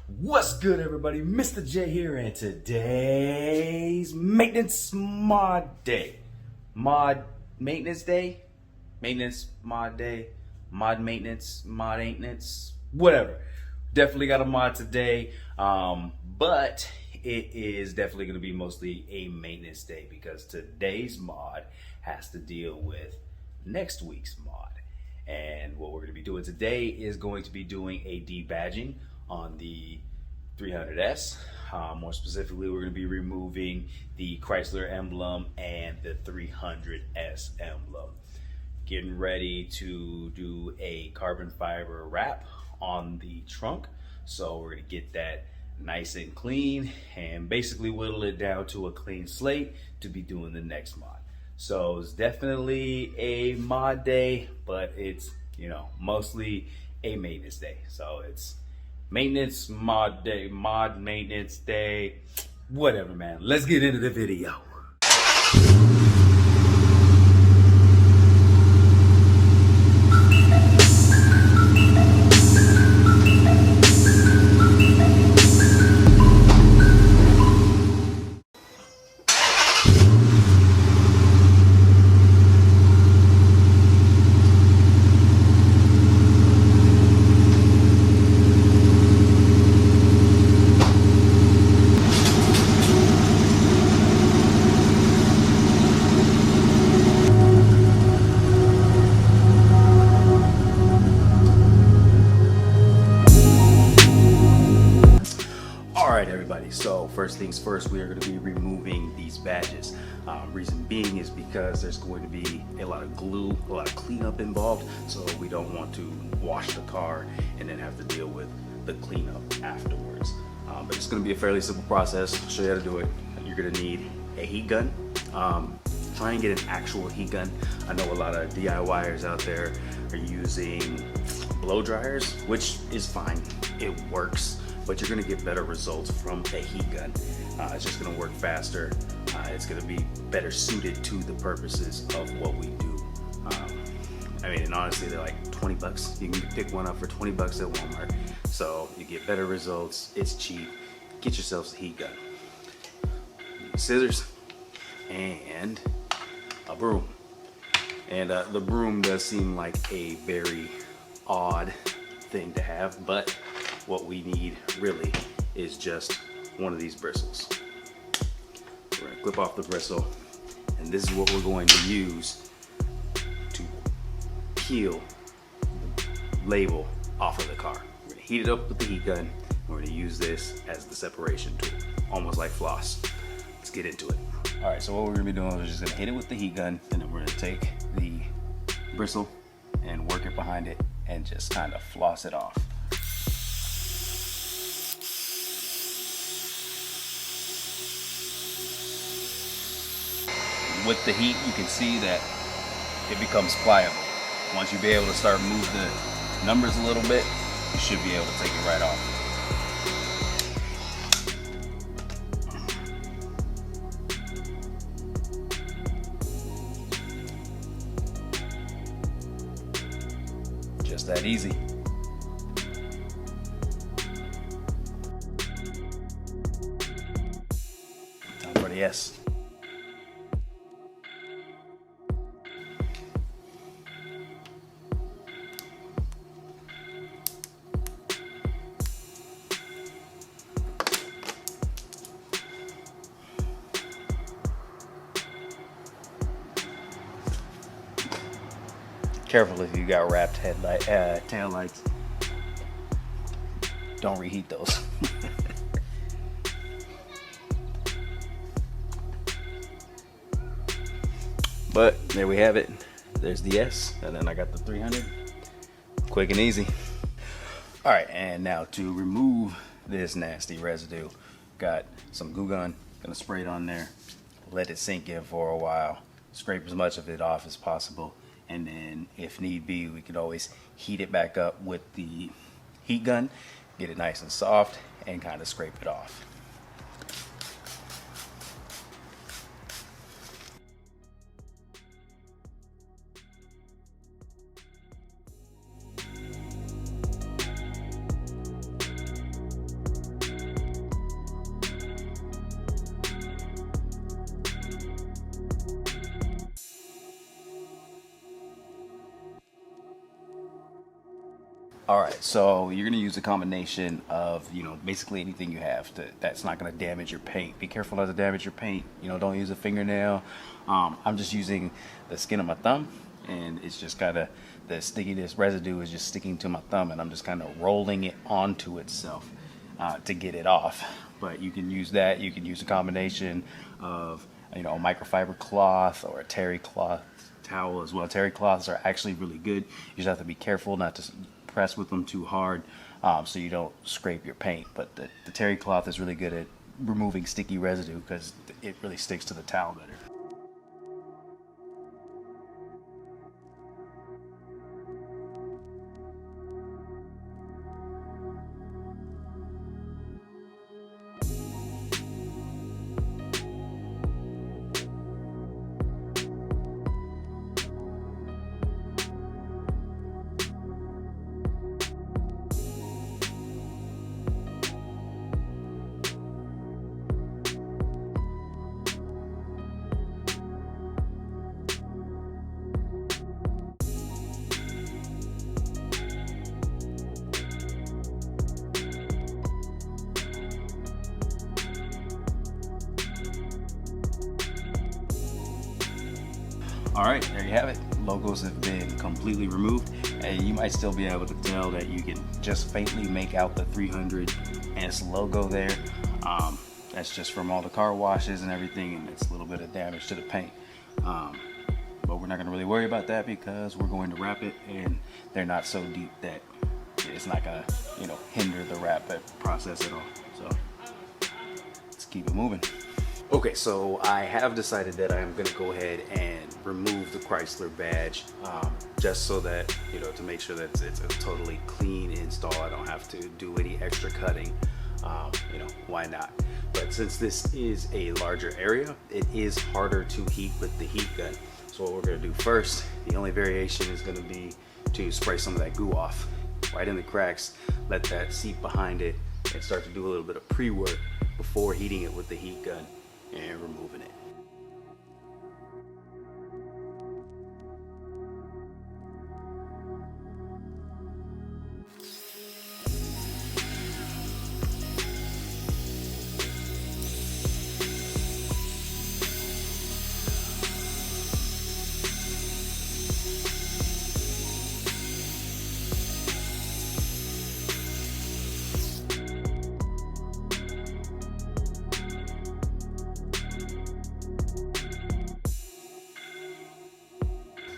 What's good, everybody? Mr. J here, and today's maintenance mod day. Mod maintenance day? Maintenance mod day? Mod maintenance? Mod maintenance? Whatever. Definitely got a mod today, but it is definitely going to be mostly a maintenance day because today's mod has to deal with next week's mod. And what we're going to be doing today is going to be doing a debadging on the 300S. More specifically, we're going to be removing the Chrysler emblem and the 300S emblem. Getting ready to do a carbon fiber wrap on the trunk. So we're going to get that nice and clean and basically whittle it down to a clean slate to be doing the next mod. So it's definitely a mod day, but it's, mostly a maintenance day. So it's maintenance mod day, mod maintenance day, whatever, man. Let's get into the video. So first things first, we are going to be removing these badges. Reason being is because there's going to be a lot of glue, a lot of cleanup involved, so we don't want to wash the car and then have to deal with the cleanup afterwards. But it's going to be a fairly simple process. I'll show you how to do it. You're going to need a heat gun. Try and get an actual heat gun. I know a lot of DIYers out there are using blow dryers, which is fine. It works. But you're gonna get better results from a heat gun. It's just gonna work faster. It's gonna be better suited to the purposes of what we do. And honestly, they're like 20 bucks. You can pick one up for 20 bucks at Walmart. So you get better results, it's cheap. Get yourselves a heat gun. Scissors and a broom. And the broom does seem like a very odd thing to have, but what we need really is just one of these bristles. We're going to clip off the bristle, and this is what we're going to use to peel the label off of the car. We're going to heat it up with the heat gun, and we're going to use this as the separation tool, almost like floss. Let's get into it. All right, so what we're going to be doing is just going to hit it with the heat gun, and then we're going to take the bristle and work it behind it and just kind of floss it off. With the heat, you can see that it becomes pliable. Once you be able to start move the numbers a little bit, you should be able to take it right off. Just that easy. Time for the S. Careful if you got wrapped tail lights. Don't reheat those. But there we have it. There's the S, and then I got the 300. Quick and easy. All right, and now to remove this nasty residue, got some glue gun. Gonna spray it on there. Let it sink in for a while. Scrape as much of it off as possible. And then if need be, we could always heat it back up with the heat gun, get it nice and soft, and kind of scrape it off. All right, so you're gonna use a combination of, basically anything you have that's not gonna damage your paint. Be careful not to damage your paint. Don't use a fingernail. I'm just using the skin of my thumb, and it's just kind of the stickiness residue is just sticking to my thumb, and I'm just kind of rolling it onto itself to get it off. But you can use that. You can use a combination of a microfiber cloth or a terry cloth towel as well. Terry cloths are actually really good. You just have to be careful not to press with them too hard so you don't scrape your paint. But the terry cloth is really good at removing sticky residue because it really sticks to the towel better. All right, there you have it. Logos have been completely removed, and you might still be able to tell that you can just faintly make out the 300S logo there. That's just from all the car washes and everything, and it's a little bit of damage to the paint. But we're not gonna really worry about that because we're going to wrap it, and they're not so deep that it's not gonna, hinder the wrap process at all. So let's keep it moving. Okay, so I have decided that I am going to go ahead and remove the Chrysler badge just so that, to make sure that it's a totally clean install. I don't have to do any extra cutting, why not? But since this is a larger area, it is harder to heat with the heat gun. So what we're going to do first, the only variation is going to be to spray some of that goo off right in the cracks, let that seep behind it, and start to do a little bit of pre-work before heating it with the heat gun and removing it.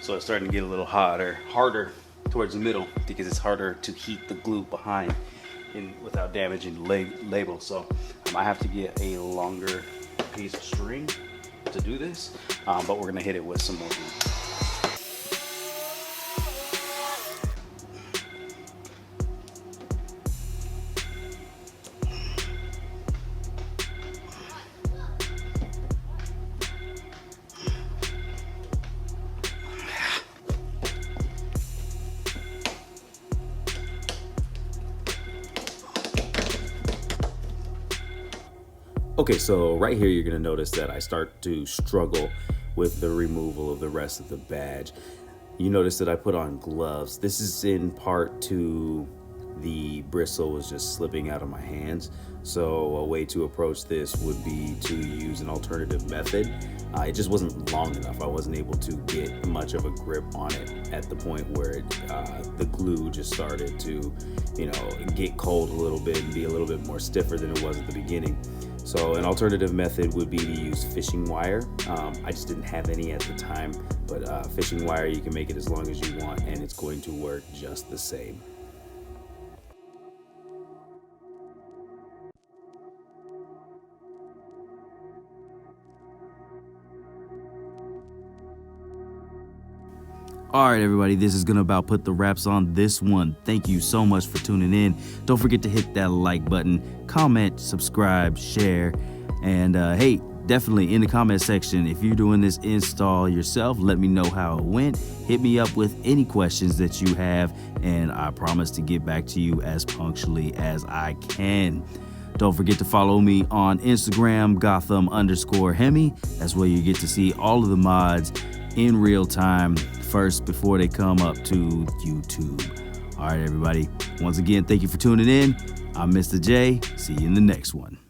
So it's starting to get a little harder towards the middle because it's harder to heat the glue behind without damaging the label. So I might have to get a longer piece of string to do this, but we're gonna hit it with some more glue. Okay, so right here you're gonna notice that I start to struggle with the removal of the rest of the badge. You notice that I put on gloves. This is in part to the bristle was just slipping out of my hands. So a way to approach this would be to use an alternative method. It just wasn't long enough. I wasn't able to get much of a grip on it at the point where the glue just started to, get cold a little bit and be a little bit more stiffer than it was at the beginning. So an alternative method would be to use fishing wire. I just didn't have any at the time, but fishing wire, you can make it as long as you want and it's going to work just the same. All right, everybody, this is gonna about put the wraps on this one. Thank you so much for tuning in. Don't forget to hit that like button, comment, subscribe, share, and hey, definitely in the comment section, if you're doing this install yourself, let me know how it went. Hit me up with any questions that you have, and I promise to get back to you as punctually as I can. Don't forget to follow me on Instagram, Gotham_Hemi. That's where you get to see all of the mods in real time first before they come up to YouTube. All right, everybody. Once again, thank you for tuning in. I'm Mr. J. See you in the next one.